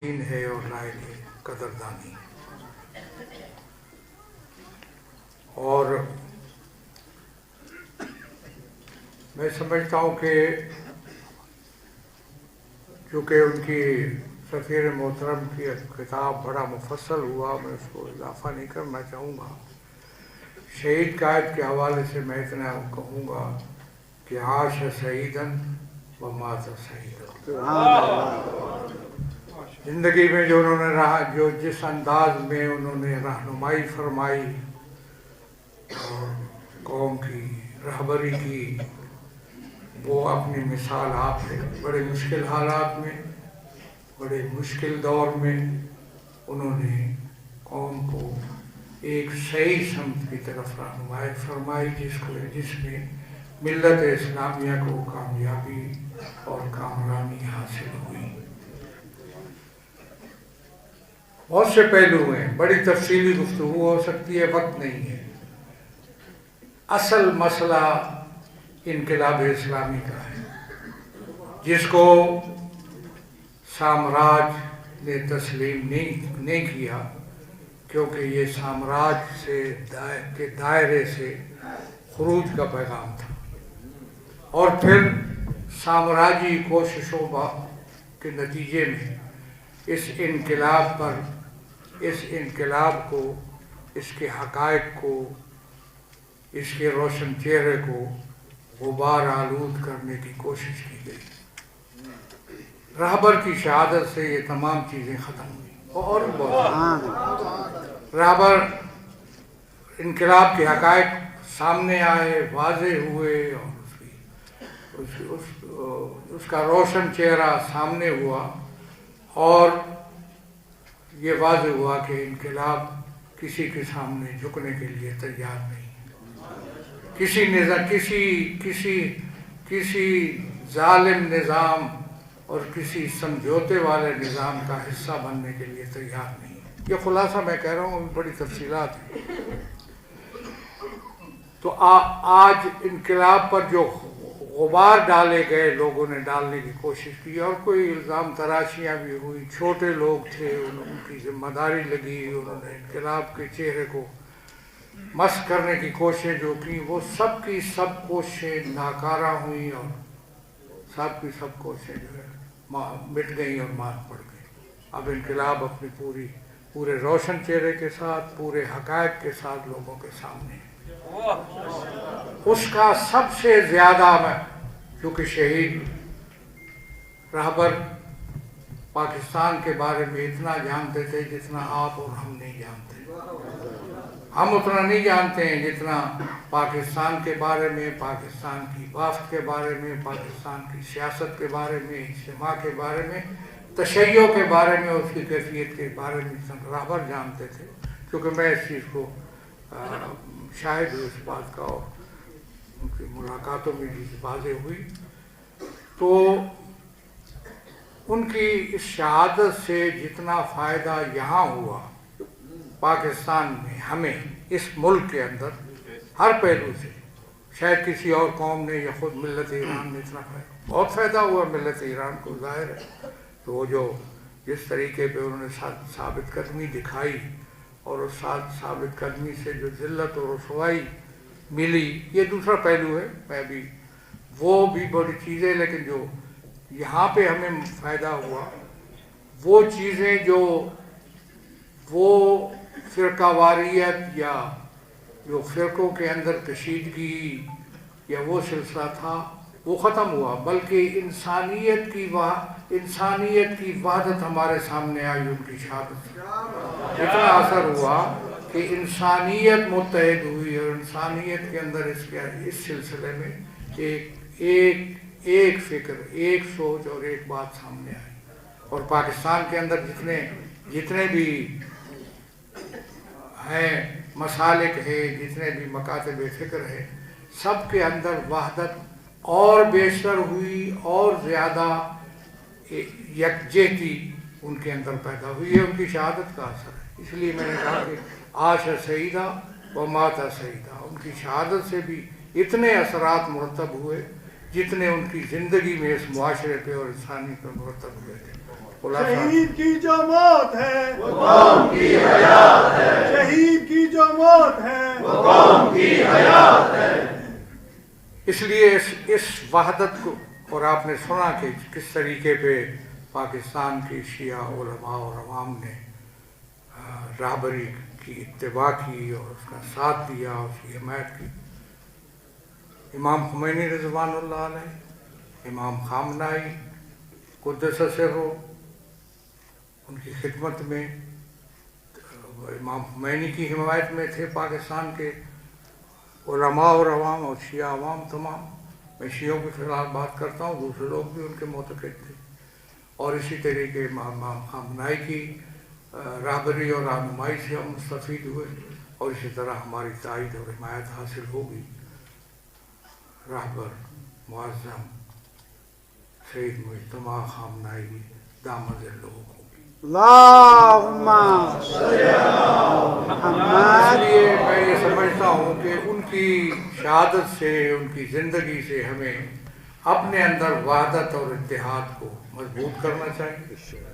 दीन है और राय की कदरदानी। और मैं समझता हूँ कि चूँकि उनकी सफ़ीर मोहतरम की किताब बड़ा मुफस्सल हुआ, मैं उसको इजाफ़ा नहीं करना चाहूँगा। शहीद कायद के हवाले से मैं इतना कहूँगा कि आश सईदन व मात सईदन। ज़िंदगी में जो उन्होंने रहा, जो जिस अंदाज में उन्होंने रहनुमाई फरमाई और कौम की रहबरी की, वो अपनी मिसाल आप है। बड़े मुश्किल हालात में, बड़े मुश्किल दौर में उन्होंने कौम को एक सही समत की तरफ रहनुमाई फरमाई, जिसमें मिल्लत इस्लामिया को कामयाबी और कामरानी हासिल हुई। बहुत से पहलू हैं, बड़ी तफसीली गुफ्तगू हो सकती है, वक्त नहीं है। असल मसला इनकलाब इस्लामी का है, जिसको साम्राज्य ने तस्लीम नहीं किया, क्योंकि ये साम्राज्य के दायरे से खुरूज का पैगाम था। और फिर साम्राज्यी कोशिशों के नतीजे में इस इनकलाब को, इसके हक़ाइक़ को, इसके रोशन चेहरे को गुबार आलूद करने की कोशिश की गई। रहबर की शहादत से ये तमाम चीज़ें ख़त्म हुई और बहुत रहबर इनकलाब के हक़ाइक़ सामने आए, वाज़े हुए और उसका रोशन चेहरा सामने हुआ। और ये वाज़े हुआ कि इनकलाब किसी के सामने झुकने के लिए तैयार नहीं, किसी जालिम निज़ाम और किसी समझौते वाले निज़ाम का हिस्सा बनने के लिए तैयार नहीं। ये खुलासा मैं कह रहा हूँ, बड़ी तफसीलात है। तो आज इनकलाब पर जो गुबार डाले गए, लोगों ने डालने की कोशिश की और कोई इल्ज़ाम तराशियाँ भी हुई। छोटे लोग थे, उनकी जिम्मेदारी लगी, उन्होंने इनकलाब के चेहरे को मस्क करने की कोशिश जो की, वो सब की सब कोशिशें नाकारा हुई और सब की सब कोशिशें जो है मिट गई और मार पड़ गई। अब इनकलाब अपनी पूरे रोशन चेहरे के साथ, पूरे हक़ाइक़ के साथ लोगों के सामने है। उसका सबसे ज़्यादा क्योंकि शहीद रहबर पाकिस्तान के बारे में इतना जानते थे जितना आप और हम नहीं जानते। हम उतना नहीं जानते हैं जितना पाकिस्तान के बारे में, पाकिस्तान की बाफ्त के बारे में, पाकिस्तान की सियासत के बारे में, इज्तिमा के बारे में, तशय्यो के बारे में, उसकी कैफियत के बारे में रहबर जानते थे। क्योंकि मैं इस चीज़ को शायद इस बात का और उनकी मुलाकातों में जिस बातें हुई, तो उनकी इस शहादत से जितना फ़ायदा यहाँ हुआ पाकिस्तान में, हमें इस मुल्क के अंदर हर पहलू से, शायद किसी और कौम ने या ख़ुद मिल्लत ईरान ने इतना बहुत फ़ायदा हुआ मिल्लत ईरान को। ज़ाहिर है तो वो जो जिस तरीके पे उन्होंने साबित कदमी दिखाई और उस साबित कदमी से जो ज़िल्लत और रुसवाई मिली, ये दूसरा पहलू है। मैं भी वो भी बड़ी चीज़ें, लेकिन जो यहाँ पे हमें फ़ायदा हुआ वो चीज़ें जो वो फ़िरकावारियत या जो फ़िरक़ों के अंदर कशीदगी या वो सिलसिला था, वो ख़त्म हुआ। बल्कि इंसानियत की वहदत हमारे सामने आई उनकी शहादत से। इतना असर हुआ कि इंसानियत मुत्तहिद हुई और इंसानियत के अंदर इस सिलसिले में एक फ़िक्र, एक सोच और एक बात सामने आई। और पाकिस्तान के अंदर जितने भी हैं मसालिक है, जितने भी मकातब फ़िक्र है, सब के अंदर वहदत और बेशतर हुई और ज़्यादा यकजहती उनके अंदर पैदा हुई है। उनकी शहादत का असर है। इसलिए मैंने कहा कि आश सईदा व माता सईदा, उनकी शहादत से भी इतने असरात मुरतब हुए जितने उनकी ज़िंदगी में इस मुआशरे पे और इंसानी पे मुरतब हुए थे। شہید کی جو موت ہے وہ قوم کی حیات ہے، شہید کی جو موت ہے وہ قوم کی حیات ہے۔ اس لیے اس وحدت کو، اور آپ نے سنا کہ کس طریقے پہ پاکستان کی شیعہ علماء اور عوام نے راہبری کی اتباع کی اور اس کا ساتھ دیا، اس کی حمایت کی۔ امام خمینی رضوان اللہ علیہ، امام خامنائی قدس سرہ، ان کی خدمت میں، امام خمینی کی حمایت میں تھے پاکستان کے علماء اور عوام اور شیعہ عوام تمام۔ میں شیعوں کے خلاف بات کرتا ہوں، دوسرے لوگ بھی ان کے معتقد تھے۔ اور اسی طریقے امام خامنائی کی راہبری اور رہنمائی سے ہم مستفید ہوئے، اور اسی طرح ہماری تائید اور حمایت حاصل ہوگی راہبر معظم سید مجتمع خامنائی دامن ظلہ کو۔ اللہم صلی علی محمد۔ اس لیے میں یہ سمجھتا ہوں کہ ان کی شہادت سے، ان کی زندگی سے ہمیں اپنے اندر وحدت اور اتحاد کو مضبوط کرنا چاہیے۔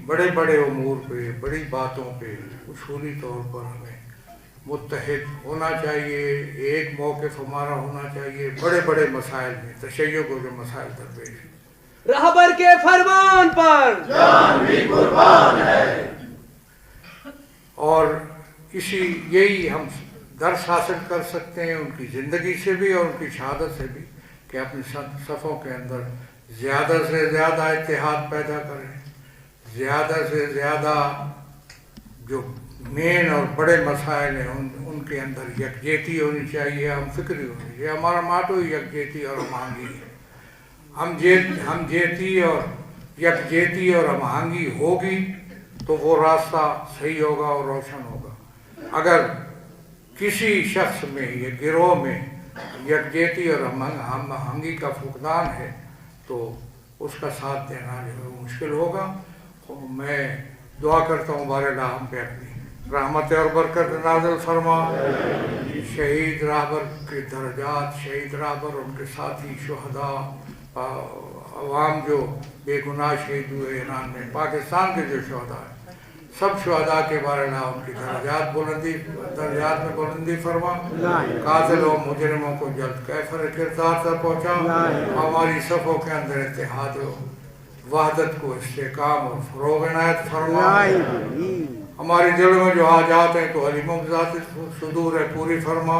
بڑے بڑے امور پہ، بڑی باتوں پہ اصولی طور پر ہمیں متحد ہونا چاہیے، ایک موقف ہمارا ہونا چاہیے۔ بڑے بڑے مسائل میں، تشیع کو جو مسائل درپیش ہیں، رہبر کے فرمان پر جان بھی قربان ہے۔ اور یہی ہم درس حاصل کر سکتے ہیں ان کی زندگی سے بھی اور ان کی شہادت سے بھی، کہ اپنے صفوں کے اندر زیادہ سے زیادہ اتحاد پیدا کریں، زیادہ سے زیادہ جو مین اور بڑے مسائل ہیں ان کے اندر یکجہتی ہونی چاہیے، ہم فکری ہونی چاہیے۔ ہمارا ماٹو ہی یکجہتی اور ہم آہنگی ہے۔ ہم جہتی اور یکجہتی اور ہم آہنگی ہوگی تو وہ راستہ صحیح ہوگا اور روشن ہوگا۔ اگر کسی شخص میں یا گروہ میں یکجہتی اور ہم آہنگی کا فقدان ہے تو اس کا ساتھ دینا جو ہے وہ مشکل ہوگا۔ میں دعا کرتا ہوں بار اللہ ہم پہ اپنی رحمت اور برکت نازل فرما۔ شہید راہبر کے درجات، شہید راہبر ان کے ساتھی شہداء، عوام جو بے گناہ شہید ہوئے ایران میں، پاکستان کے جو شہداء ہیں، سب شہداء کے بارے میں ان کی درجات میں بلندی فرما۔ قاتل و مجرموں کو جلد کیفر کردار تک پہنچا۔ ہماری صفوں کے اندر اتحاد و وحدت کو استحکام اور فروغ عنایت فرما۔ ہمارے دلوں میں جو حاجات ہیں تو حلیموں کی ذات صدور ہے پوری فرما۔